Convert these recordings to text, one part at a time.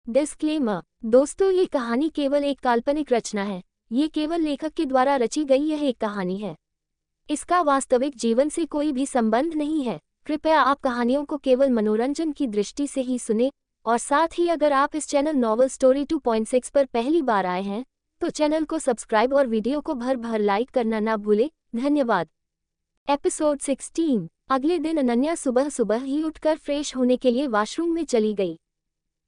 Disclaimer. दोस्तों, ये कहानी केवल एक काल्पनिक रचना है। ये केवल लेखक के द्वारा रची गई यह एक कहानी है। इसका वास्तविक जीवन से कोई भी संबंध नहीं है। कृपया आप कहानियों को केवल मनोरंजन की दृष्टि से ही सुने, और साथ ही अगर आप इस चैनल नॉवल स्टोरी 2.6 पर पहली बार आए हैं तो चैनल को सब्सक्राइब और वीडियो को भर भर लाइक करना ना भूलें। धन्यवाद। एपिसोड 16। अगले दिन अनन्या सुबह सुबह ही उठकर फ्रेश होने के लिए वॉशरूम में चली गई।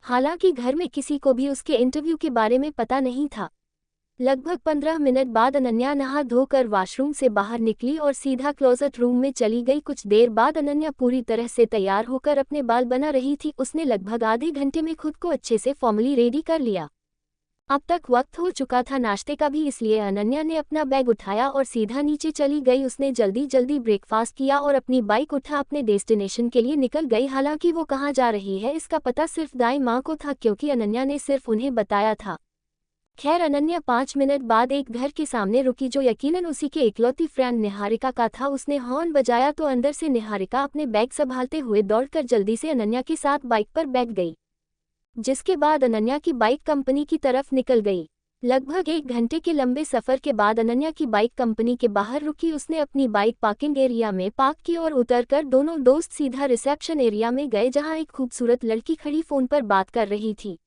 हालांकि घर में किसी को भी उसके इंटरव्यू के बारे में पता नहीं था। लगभग 15 मिनट बाद अनन्या नहा धोकर वॉशरूम से बाहर निकली और सीधा क्लोजेट रूम में चली गई। कुछ देर बाद अनन्या पूरी तरह से तैयार होकर अपने बाल बना रही थी। उसने लगभग आधे घंटे में खुद को अच्छे से फॉर्मली रेडी कर लिया। अब तक वक्त हो चुका था नाश्ते का भी, इसलिए अनन्या ने अपना बैग उठाया और सीधा नीचे चली गई। उसने जल्दी जल्दी ब्रेकफास्ट किया और अपनी बाइक उठा अपने डेस्टिनेशन के लिए निकल गई। हालांकि वो कहाँ जा रही है इसका पता सिर्फ दाई माँ को था, क्योंकि अनन्या ने सिर्फ उन्हें बताया था। खैर, अनन्या 5 मिनट बाद एक घर के सामने रुकी जो यकीनन उसी के इकलौती फ्रेंड निहारिका का था। उसने हॉर्न बजाया तो अंदर से निहारिका अपने बैग संभालते हुए दौड़कर जल्दी से अनन्या के साथ बाइक पर बैठ गई, जिसके बाद अनन्या की बाइक कंपनी की तरफ निकल गई। लगभग 1 घंटे के लंबे सफर के बाद अनन्या की बाइक कंपनी के बाहर रुकी। उसने अपनी बाइक पार्किंग एरिया में पार्क की और उतरकर दोनों दोस्त सीधा रिसेप्शन एरिया में गए, जहां एक खूबसूरत लड़की खड़ी फोन पर बात कर रही थी।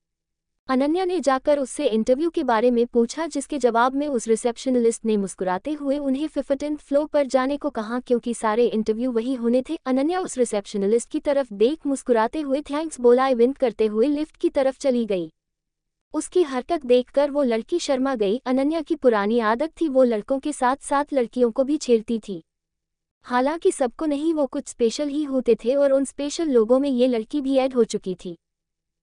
अनन्या ने जाकर उससे इंटरव्यू के बारे में पूछा, जिसके जवाब में उस रिसेप्शनिस्ट ने मुस्कुराते हुए उन्हें 15th फ्लोर पर जाने को कहा, क्योंकि सारे इंटरव्यू वही होने थे। अनन्या उस रिसेप्शनिस्ट की तरफ देख मुस्कुराते हुए थैंक्स बोला विंक करते हुए लिफ्ट की तरफ चली गई। उसकी हरकत देखकर वो लड़की शर्मा गई। अनन्या की पुरानी आदत थी, वो लड़कों के साथ साथ लड़कियों को भी छेड़ती थी। हालांकि सबको नहीं, वो कुछ स्पेशल ही होते थे और उन स्पेशल लोगों में ये लड़की भी ऐड हो चुकी थी।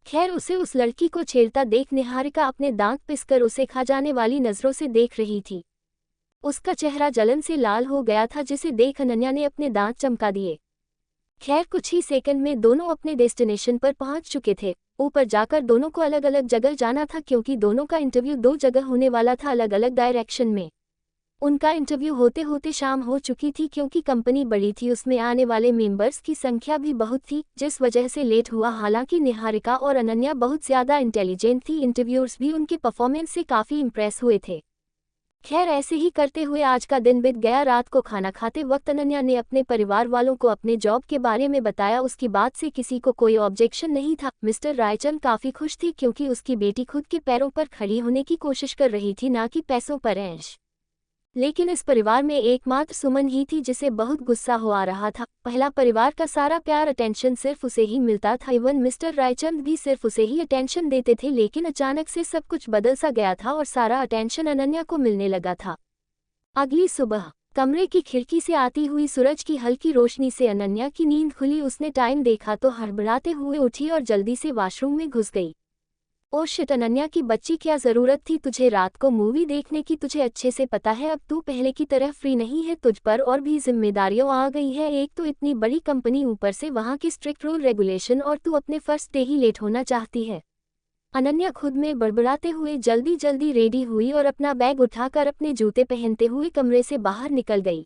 खैर, उसे उस लड़की को छेड़ता देख निहारिका अपने दांत पिसकर उसे खा जाने वाली नजरों से देख रही थी। उसका चेहरा जलन से लाल हो गया था, जिसे देख अनन्या ने अपने दांत चमका दिए। खैर, कुछ ही सेकंड में दोनों अपने डेस्टिनेशन पर पहुंच चुके थे। ऊपर जाकर दोनों को अलग अलग जगह जाना था, क्योंकि दोनों का इंटरव्यू 2 जगह होने वाला था, अलग अलग डायरेक्शन में। उनका इंटरव्यू होते होते शाम हो चुकी थी, क्योंकि कंपनी बड़ी थी, उसमें आने वाले मेंबर्स की संख्या भी बहुत थी, जिस वजह से लेट हुआ। हालांकि निहारिका और अनन्या बहुत ज़्यादा इंटेलिजेंट थी, इंटरव्यूअर्स भी उनके परफॉर्मेंस से काफ़ी इम्प्रेस हुए थे। खैर, ऐसे ही करते हुए आज का दिन बीत गया। रात को खाना खाते वक्त अनन्या ने अपने परिवार वालों को अपने जॉब के बारे में बताया। उसकी बात से किसी को कोई ऑब्जेक्शन नहीं था। मिस्टर रायचंद काफ़ी खुश थी, क्योंकि उसकी बेटी खुद के पैरों पर खड़ी होने की कोशिश कर रही थी, ना कि पैसों पर ऐश। लेकिन इस परिवार में एकमात्र सुमन ही थी, जिसे बहुत गुस्सा हो आ रहा था। पहला परिवार का सारा प्यार अटेंशन सिर्फ उसे ही मिलता था, इवन मिस्टर रायचंद भी सिर्फ उसे ही अटेंशन देते थे। लेकिन अचानक से सब कुछ बदल सा गया था और सारा अटेंशन अनन्या को मिलने लगा था। अगली सुबह कमरे की खिड़की से आती हुई सूरज की हल्की रोशनी से अनन्या की नींद खुली। उसने टाइम देखा तो हड़बड़ाते हुए उठी और जल्दी से वॉशरूम में घुस गई। ओ शिट अनन्या की बच्ची, क्या ज़रूरत थी तुझे रात को मूवी देखने की? तुझे अच्छे से पता है अब तू पहले की तरह फ्री नहीं है, तुझ पर और भी जिम्मेदारियां आ गई है। एक तो इतनी बड़ी कंपनी, ऊपर से वहाँ की स्ट्रिक्ट रूल रेगुलेशन, और तू अपने फर्स्ट डे ही लेट होना चाहती है। अनन्या खुद में बड़बड़ाते हुए जल्दी जल्दी रेडी हुई और अपना बैग उठाकर अपने जूते पहनते हुए कमरे से बाहर निकल गई।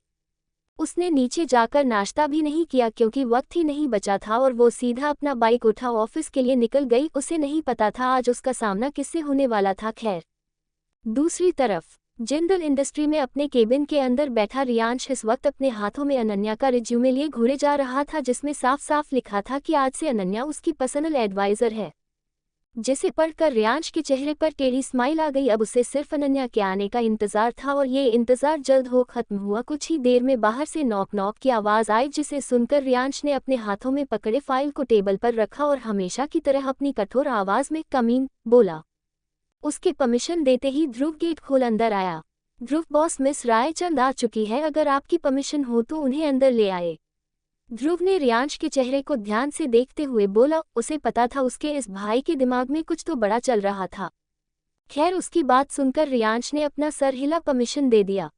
उसने नीचे जाकर नाश्ता भी नहीं किया, क्योंकि वक्त ही नहीं बचा था, और वो सीधा अपना बाइक उठा ऑफिस के लिए निकल गई। उसे नहीं पता था आज उसका सामना किससे होने वाला था। खैर, दूसरी तरफ जिंदल इंडस्ट्री में अपने केबिन के अंदर बैठा रियांश इस वक्त अपने हाथों में अनन्या का रिज्यूमे लिए घूरे जा रहा था, जिसमें साफ साफ लिखा था कि आज से अनन्या उसकी पर्सनल एडवाइजर है। जिसे पढ़कर रियांश के चेहरे पर टेढ़ी स्माइल आ गई। अब उसे सिर्फ अनन्या के आने का इंतजार था, और ये इंतजार जल्द हो खत्म हुआ। कुछ ही देर में बाहर से नॉक नॉक की आवाज़ आई, जिसे सुनकर रियांश ने अपने हाथों में पकड़े फाइल को टेबल पर रखा और हमेशा की तरह अपनी कठोर आवाज़ में कमीन बोला। उसके परमिशन देते ही ध्रुव गेट खोल अंदर आया। ध्रुव बॉस, मिस रायचंद आ चुकी है, अगर आपकी परमिशन हो तो उन्हें अंदर ले आए। ध्रुव ने रियांश के चेहरे को ध्यान से देखते हुए बोला। उसे पता था उसके इस भाई के दिमाग में कुछ तो बड़ा चल रहा था। खैर, उसकी बात सुनकर रियांश ने अपना सर हिला परमिशन दे दिया।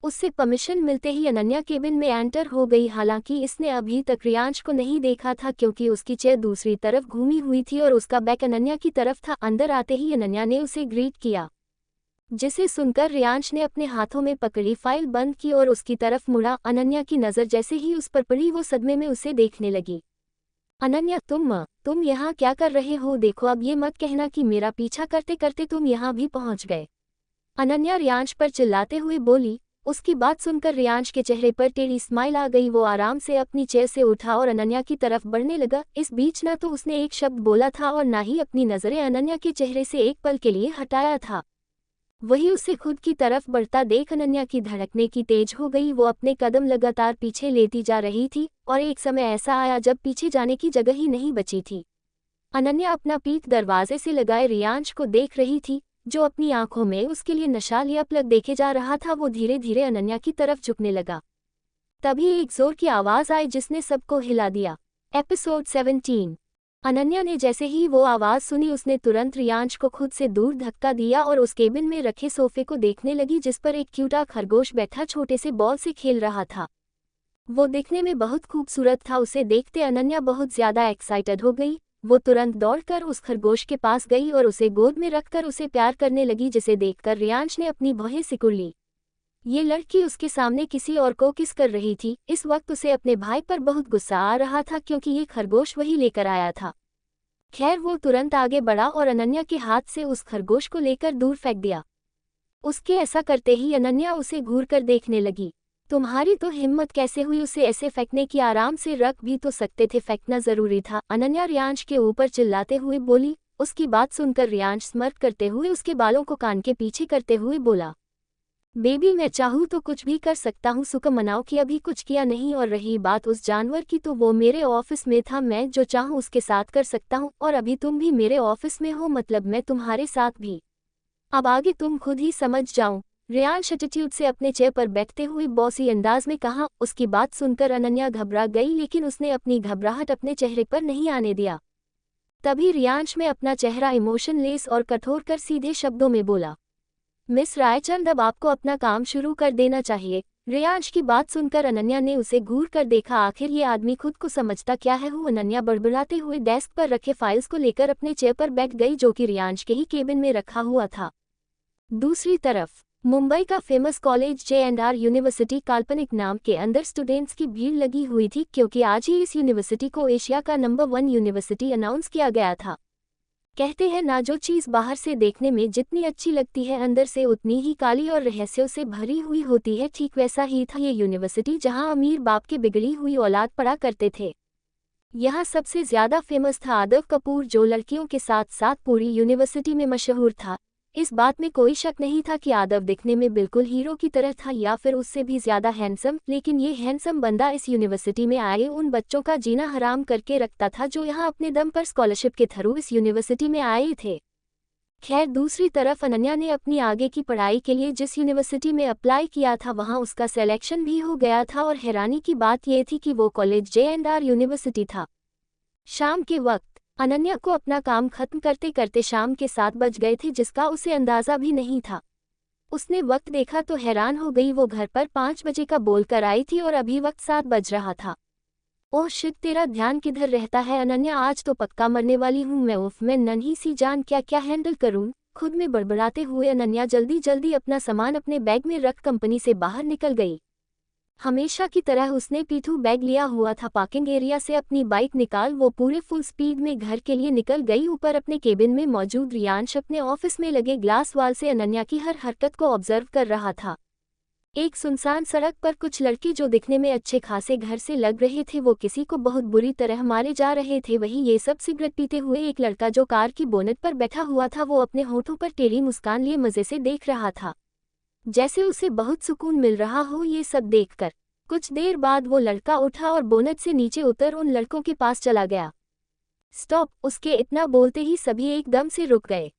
उससे परमिशन मिलते ही अनन्या केबिन में एंटर हो गई। हालांकि इसने अभी तक रियांश को नहीं देखा था, क्योंकि उसकी चेयर दूसरी तरफ घूमी हुई थी और उसका बैक अनन्या की तरफ था। अंदर आते ही अनन्या ने उसे ग्रीट किया, जिसे सुनकर रियांश ने अपने हाथों में पकड़ी फाइल बंद की और उसकी तरफ मुड़ा। अनन्या की नज़र जैसे ही उस पर पड़ी, वो सदमे में उसे देखने लगी। अनन्या, तुम यहाँ क्या कर रहे हो? देखो, अब ये मत कहना कि मेरा पीछा करते करते तुम यहाँ भी पहुँच गए। अनन्या रियांश पर चिल्लाते हुए बोली। उसकी बात सुनकर रियांश के चेहरे पर टेढ़ी स्माइल आ गई। वो आराम से अपनी चेयर से उठा और अनन्या की तरफ बढ़ने लगा। इस बीच न तो उसने एक शब्द बोला था और ना ही अपनी नजरें अनन्या के चेहरे से एक पल के लिए हटाया था। वही उसे खुद की तरफ बढ़ता देख अनन्या की धड़कने की तेज हो गई। वो अपने कदम लगातार पीछे लेती जा रही थी और एक समय ऐसा आया जब पीछे जाने की जगह ही नहीं बची थी। अनन्या अपना पीठ दरवाजे से लगाए रियांश को देख रही थी, जो अपनी आंखों में उसके लिए नशा लिया पलक देखे जा रहा था। वो धीरे धीरे अनन्या की तरफ झुकने लगा। तभी एक जोर की आवाज आई जिसने सबको हिला दिया। एपिसोड 17। अनन्या ने जैसे ही वो आवाज सुनी उसने तुरंत रियांश को खुद से दूर धक्का दिया और उस केबिन में रखे सोफे को देखने लगी जिस पर एक क्यूटा खरगोश बैठा छोटे से बॉल से खेल रहा था। वो दिखने में बहुत खूबसूरत था। उसे देखते अनन्या बहुत ज्यादा एक्साइटेड हो गई। वो तुरंत दौड़कर उस खरगोश के पास गई और उसे गोद में रखकर उसे प्यार करने लगी, जिसे देखकर रियांश ने अपनी भौहें सिकुड़ ली। ये लड़की उसके सामने किसी और को किस कर रही थी। इस वक्त उसे अपने भाई पर बहुत गुस्सा आ रहा था क्योंकि ये खरगोश वही लेकर आया था। खैर, वो तुरंत आगे बढ़ा और अनन्या के हाथ से उस खरगोश को लेकर दूर फेंक दिया। उसके ऐसा करते ही अनन्या उसे घूर कर देखने लगी। तुम्हारी तो हिम्मत कैसे हुई उसे ऐसे फेंकने की? आराम से रख भी तो सकते थे, फेंकना जरूरी था? अनन्या रियांश के ऊपर चिल्लाते हुए बोली। उसकी बात सुनकर रियांश स्मर्क करते हुए उसके बालों को कान के पीछे करते हुए बोला, बेबी मैं चाहूँ तो कुछ भी कर सकता हूँ, शुक्र मनाओ कि अभी कुछ किया नहीं। और रही बात उस जानवर की, तो वो मेरे ऑफिस में था, मैं जो चाहूँ उसके साथ कर सकता हूँ। और अभी तुम भी मेरे ऑफिस में हो, मतलब मैं तुम्हारे साथ भी। अब आगे तुम खुद ही समझ जाओ। रियांश एटीट्यूड से अपने चेयर पर बैठते हुए बॉसी अंदाज में कहा। उसकी बात सुनकर अनन्या घबरा गई, लेकिन उसने अपनी घबराहट अपने चेहरे पर नहीं आने दिया। तभी रियांश में अपना चेहरा इमोशनलेस और कठोर कर सीधे शब्दों में बोला, मिस रायचंद अब आपको अपना काम शुरू कर देना चाहिए। रियांश की बात सुनकर अनन्या ने उसे घूर कर देखा। आखिर ये आदमी खुद को समझता क्या है? अनन्या बड़बड़ाते हुए डेस्क पर रखे फाइल्स को लेकर अपने चेयर पर बैठ गई, जो कि रियांश के ही केबिन में रखा हुआ था। दूसरी तरफ मुंबई का फेमस कॉलेज J&R यूनिवर्सिटी काल्पनिक नाम के अंदर स्टूडेंट्स की भीड़ लगी हुई थी, क्योंकि आज ही इस यूनिवर्सिटी को एशिया का नंबर 1 यूनिवर्सिटी अनाउंस किया गया था। कहते हैं ना, जो चीज़ बाहर से देखने में जितनी अच्छी लगती है अंदर से उतनी ही काली और रहस्यों से भरी हुई होती है। ठीक वैसा ही था ये यूनिवर्सिटी, जहां अमीर बाप के बिगड़ी हुई औलाद पढ़ा करते थे। यहाँ सबसे ज्यादा फेमस था आदव कपूर, जो लड़कियों के साथ साथ पूरी यूनिवर्सिटी में मशहूर था। इस बात में कोई शक नहीं था कि आदव दिखने में बिल्कुल हीरो की तरह था, या फिर उससे भी ज्यादा हैंडसम। लेकिन ये हैंडसम बंदा इस यूनिवर्सिटी में आए उन बच्चों का जीना हराम करके रखता था, जो यहाँ अपने दम पर स्कॉलरशिप के थ्रू इस यूनिवर्सिटी में आए थे। खैर, दूसरी तरफ अनन्या ने अपनी आगे की पढ़ाई के लिए जिस यूनिवर्सिटी में अप्लाई किया था, वहाँ उसका सिलेक्शन भी हो गया था। और हैरानी की बात यह थी कि वो कॉलेज J&R यूनिवर्सिटी था। शाम के वक्त अनन्या को अपना काम खत्म करते करते शाम के 7 बज गए थे, जिसका उसे अंदाजा भी नहीं था। उसने वक्त देखा तो हैरान हो गई। वो घर पर 5 बजे का बोल कर आई थी और अभी वक्त 7 बज रहा था। ओह शिट, तेरा ध्यान किधर रहता है अनन्या? आज तो पक्का मरने वाली हूँ मैं। उफ, मैं नन्ही सी जान क्या क्या हैंडल करूँ? खुद में बड़बड़ाते हुए अनन्या जल्दी जल्दी अपना सामान अपने बैग में रख कंपनी से बाहर निकल गई। हमेशा की तरह उसने पीठू बैग लिया हुआ था। पार्किंग एरिया से अपनी बाइक निकाल वो पूरे फुल स्पीड में घर के लिए निकल गई। ऊपर अपने केबिन में मौजूद रियांश अपने ऑफिस में लगे ग्लास वाल से अनन्या की हर हरकत को ऑब्जर्व कर रहा था। एक सुनसान सड़क पर कुछ लड़के जो दिखने में अच्छे खासे घर से लग रहे थे, वो किसी को बहुत बुरी तरह मारे जा रहे थे। वहीं ये सब सिगरेट पीते हुए एक लड़का जो कार की बोनट पर बैठा हुआ था, वो अपने होठों पर टेढ़ी मुस्कान लिए मजे से देख रहा था, जैसे उसे बहुत सुकून मिल रहा हो ये सब देखकर। कुछ देर बाद वो लड़का उठा और बोनट से नीचे उतर उन लड़कों के पास चला गया। स्टॉप! उसके इतना बोलते ही सभी एकदम से रुक गए।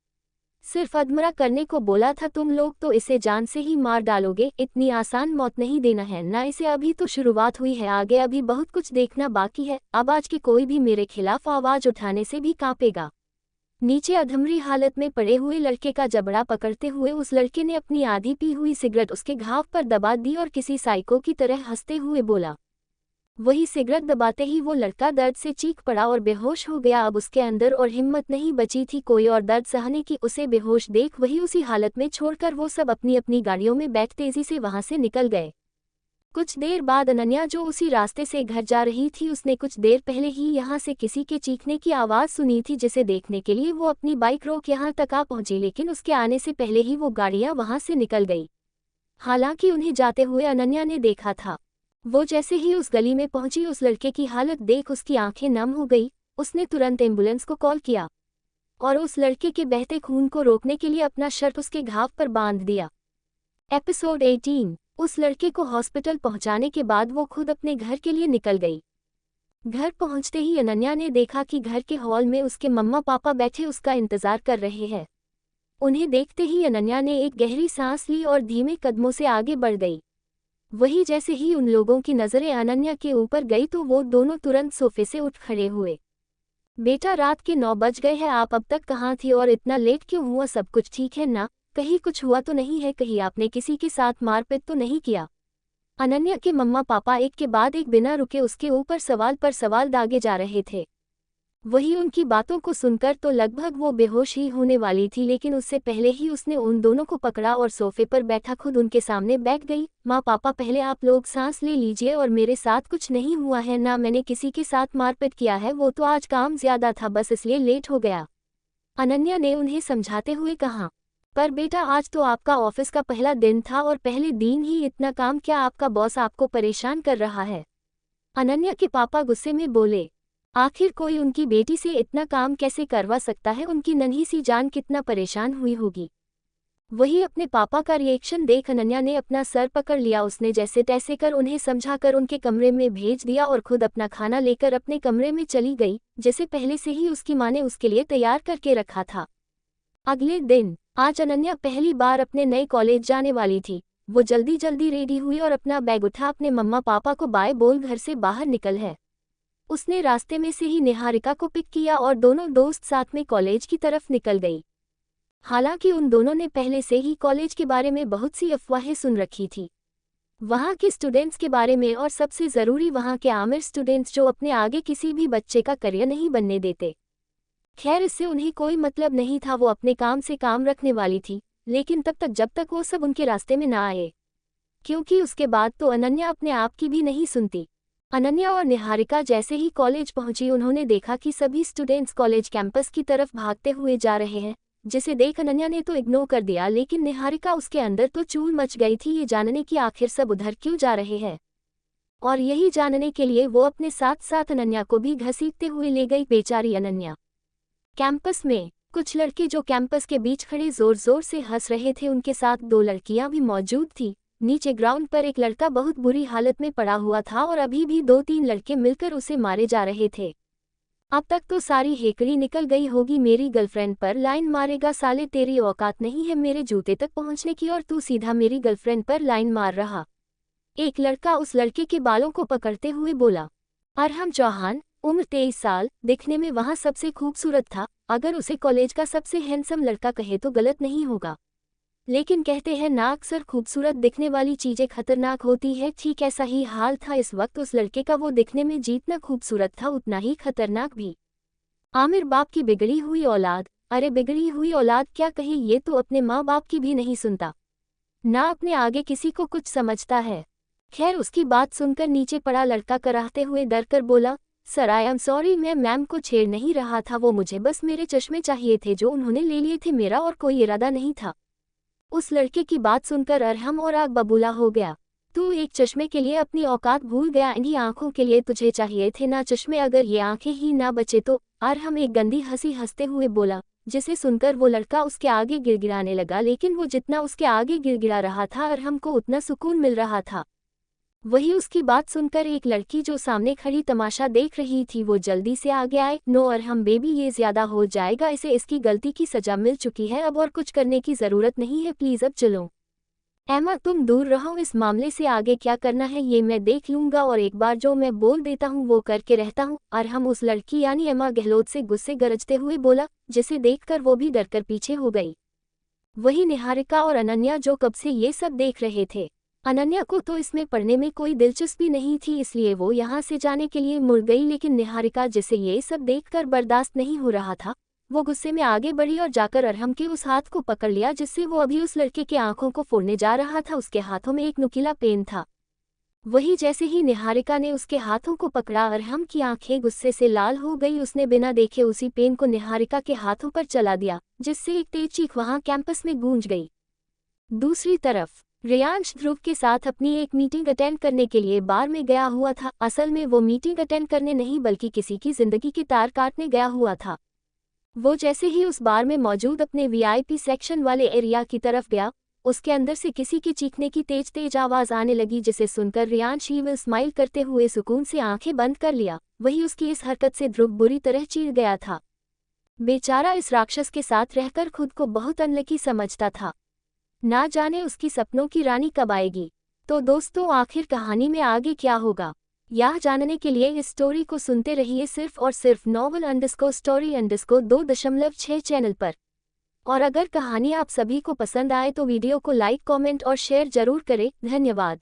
सिर्फ अधमरा करने को बोला था, तुम लोग तो इसे जान से ही मार डालोगे। इतनी आसान मौत नहीं देना है ना इसे, अभी तो शुरुआत हुई है, आगे अभी बहुत कुछ देखना बाकी है। अब आज के कोई भी मेरे खिलाफ आवाज उठाने से भी कांपेगा। नीचे अधमरी हालत में पड़े हुए लड़के का जबड़ा पकड़ते हुए उस लड़के ने अपनी आधी पी हुई सिगरेट उसके घाव पर दबा दी और किसी साइको की तरह हंसते हुए बोला। वही सिगरेट दबाते ही वो लड़का दर्द से चीख पड़ा और बेहोश हो गया। अब उसके अंदर और हिम्मत नहीं बची थी कोई और दर्द सहने की। उसे बेहोश देख वही उसी हालत में छोड़कर वो सब अपनी अपनी गाड़ियों में बैठ तेजी से वहां से निकल गए। कुछ देर बाद अनन्या जो उसी रास्ते से घर जा रही थी, उसने कुछ देर पहले ही यहाँ से किसी के चीखने की आवाज़ सुनी थी, जिसे देखने के लिए वो अपनी बाइक रोक यहाँ तक आ पहुंची, लेकिन उसके आने से पहले ही वो गाड़ियाँ वहाँ से निकल गई। हालांकि उन्हें जाते हुए अनन्या ने देखा था। वो जैसे ही उस गली में पहुंची, उस लड़के की हालत देख उसकी आंखें नम हो गई। उसने तुरंत एम्बुलेंस को कॉल किया और उस लड़के के बहते खून को रोकने के लिए अपना शर्ट उसके घाव पर बांध दिया। एपिसोड 18। उस लड़के को हॉस्पिटल पहुंचाने के बाद वो खुद अपने घर के लिए निकल गई। घर पहुंचते ही अनन्या ने देखा कि घर के हॉल में उसके मम्मा पापा बैठे उसका इंतजार कर रहे हैं। उन्हें देखते ही अनन्या ने एक गहरी सांस ली और धीमे कदमों से आगे बढ़ गई। वही जैसे ही उन लोगों की नज़रें अनन्या के ऊपर गई तो वो दोनों तुरंत सोफे से उठ खड़े हुए। बेटा, रात के 9 बज गए हैं, आप अब तक कहाँ थी और इतना लेट क्यों हुआ? सब कुछ ठीक है ना? कहीं कुछ हुआ तो नहीं है? कहीं आपने किसी के साथ मारपीट तो नहीं किया? अनन्या के मम्मा पापा एक के बाद एक बिना रुके उसके ऊपर सवाल पर सवाल दागे जा रहे थे। वही उनकी बातों को सुनकर तो लगभग वो बेहोश ही होने वाली थी, लेकिन उससे पहले ही उसने उन दोनों को पकड़ा और सोफे पर बैठा खुद उनके सामने बैठ गई। माँ पापा, पहले आप लोग सांस ले लीजिए और मेरे साथ कुछ नहीं हुआ है ना, मैंने किसी के साथ मारपीट किया है, वो तो आज काम ज्यादा था बस इसलिए लेट हो गया, अनन्या ने उन्हें समझाते हुए कहा। पर बेटा, आज तो आपका ऑफिस का पहला दिन था और पहले दिन ही इतना काम, क्या आपका बॉस आपको परेशान कर रहा है? अनन्या के पापा गुस्से में बोले। आखिर कोई उनकी बेटी से इतना काम कैसे करवा सकता है? उनकी नन्ही सी जान कितना परेशान हुई होगी। वही अपने पापा का रिएक्शन देख अनन्या ने अपना सर पकड़ लिया। उसने जैसे तैसे कर उन्हें समझाकर उनके कमरे में भेज दिया और खुद अपना खाना लेकर अपने कमरे में चली गई, जैसे पहले से ही उसकी माँ ने उसके लिए तैयार करके रखा था। अगले दिन आज अनन्या पहली बार अपने नए कॉलेज जाने वाली थी। वो जल्दी जल्दी रेडी हुई और अपना बैग उठा अपने मम्मा पापा को बाय बोल घर से बाहर निकल है। उसने रास्ते में से ही निहारिका को पिक किया और दोनों दोस्त साथ में कॉलेज की तरफ निकल गई। हालांकि उन दोनों ने पहले से ही कॉलेज के बारे में बहुत सी अफवाहें सुन रखी थी, वहाँ के स्टूडेंट्स के बारे में, और सबसे ज़रूरी वहाँ के आमिर स्टूडेंट्स जो अपने आगे किसी भी बच्चे का करियर नहीं बनने देते। खैर, इससे उन्हें कोई मतलब नहीं था, वो अपने काम से काम रखने वाली थी, लेकिन तब तक जब तक वो सब उनके रास्ते में ना आए, क्योंकि उसके बाद तो अनन्या अपने आप की भी नहीं सुनती। अनन्या और निहारिका जैसे ही कॉलेज पहुंची, उन्होंने देखा कि सभी स्टूडेंट्स कॉलेज कैंपस की तरफ भागते हुए जा रहे हैं, जिसे देख अनन्या ने तो इग्नोर कर दिया, लेकिन निहारिका उसके अंदर तो चूल मच गई थी ये जानने की आखिर सब उधर क्यों जा रहे हैं। और यही जानने के लिए वो अपने साथ साथ अनन्या को भी घसीटते हुए ले गई। बेचारी अनन्या। कैंपस में कुछ लड़के जो कैंपस के बीच खड़े जोर जोर से हंस रहे थे, उनके साथ 2 लड़कियां भी मौजूद थी। नीचे ग्राउंड पर एक लड़का बहुत बुरी हालत में पड़ा हुआ था और अभी भी 2-3 लड़के मिलकर उसे मारे जा रहे थे। अब तक तो सारी हेकड़ी निकल गई होगी, मेरी गर्लफ्रेंड पर लाइन मारेगा साले, तेरी औकात नहीं है मेरे जूते तक पहुंचने की और तू सीधा मेरी गर्लफ्रेंड पर लाइन मार रहा। एक लड़का उस लड़के के बालों को पकड़ते हुए बोला। अरहम चौहान, उम्र 23 साल, दिखने में वहाँ सबसे खूबसूरत था। अगर उसे कॉलेज का सबसे हैंडसम लड़का कहे तो गलत नहीं होगा, लेकिन कहते हैं ना, अक्सर खूबसूरत दिखने वाली चीजें खतरनाक होती है। ठीक ऐसा ही हाल था इस वक्त उस लड़के का। वो दिखने में जितना खूबसूरत था उतना ही खतरनाक भी। आमिर बाप की बिगड़ी हुई औलाद, अरे बिगड़ी हुई औलाद क्या कहे, ये तो अपने माँ बाप की भी नहीं सुनता, ना अपने आगे किसी को कुछ समझता है। खैर, उसकी बात सुनकर नीचे पड़ा लड़का कराहते हुए डर कर बोला, सर आई एम सॉरी, मैं मैम को छेड़ नहीं रहा था, वो मुझे बस मेरे चश्मे चाहिए थे जो उन्होंने ले लिए थे, मेरा और कोई इरादा नहीं था। उस लड़के की बात सुनकर अरहम और आग बबूला हो गया। तू एक चश्मे के लिए अपनी औकात भूल गया, इन्हीं आंखों के लिए तुझे चाहिए थे ना चश्मे, अगर ये आंखें ही ना बचे तो। अरहम एक गंदी हंसी हंसते हुए बोला, जिसे सुनकर वो लड़का उसके आगे गिड़गिड़ाने लगा, लेकिन वो जितना उसके आगे गिड़गिड़ा रहा था अरहम को उतना सुकून मिल रहा था। वही उसकी बात सुनकर एक लड़की जो सामने खड़ी तमाशा देख रही थी, वो जल्दी से आगे आए। नो अरहम बेबी, ये ज्यादा हो जाएगा, इसे इसकी गलती की सजा मिल चुकी है, अब और कुछ करने की जरूरत नहीं है, प्लीज अब चलो। एमा, तुम दूर रहो, इस मामले से आगे क्या करना है ये मैं देख लूंगा, और एक बार जो मैं बोल देता हूँ वो करके रहता हूँ। अरहम उस लड़की यानी एमा गहलोत से गुस्से गरजते हुए बोला, जिसे देखकर वो भी डरकर पीछे हो गई। वही निहारिका और अनन्या जो कब से ये सब देख रहे थे। अनन्या को तो इसमें पढ़ने में कोई दिलचस्पी नहीं थी, इसलिए वो यहाँ से जाने के लिए मुड़ गई, लेकिन निहारिका जिसे ये सब देखकर बर्दाश्त नहीं हो रहा था, वो गुस्से में आगे बढ़ी और जाकर अरहम के उस हाथ को पकड़ लिया जिससे वो अभी उस लड़के के आंखों को फोड़ने जा रहा था। उसके हाथों में एक नुकीला पेन था। वही जैसे ही निहारिका ने उसके हाथों को पकड़ा, अरहम की आंखें गुस्से से लाल हो गई। उसने बिना देखे उसी पेन को निहारिका के हाथों पर चला दिया, जिससे एक तेज चीख वहां कैंपस में गूंज गई। दूसरी तरफ रेयांश ध्रुव के साथ अपनी एक मीटिंग अटेंड करने के लिए बार में गया हुआ था। असल में वो मीटिंग अटेंड करने नहीं बल्कि किसी की जिंदगी की तार काटने गया हुआ था। वो जैसे ही उस बार में मौजूद अपने वीआईपी सेक्शन वाले एरिया की तरफ गया, उसके अंदर से किसी की चीखने की तेज तेज आवाज आने लगी, जिसे सुनकर रेयांश ईविल स्माइल करते हुए सुकून से आंखें बंद कर लिया। वही उसकी इस हरकत से ध्रुव बुरी तरह चीर गया था। बेचारा इस राक्षस के साथ रहकर खुद को बहुत अनलकी समझता था। ना जाने उसकी सपनों की रानी कब आएगी। तो दोस्तों, आखिर कहानी में आगे क्या होगा, यह जानने के लिए इस स्टोरी को सुनते रहिए सिर्फ और सिर्फ novel_story_2.6 चैनल पर। और अगर कहानी आप सभी को पसंद आए तो वीडियो को लाइक, कमेंट और शेयर जरूर करें। धन्यवाद।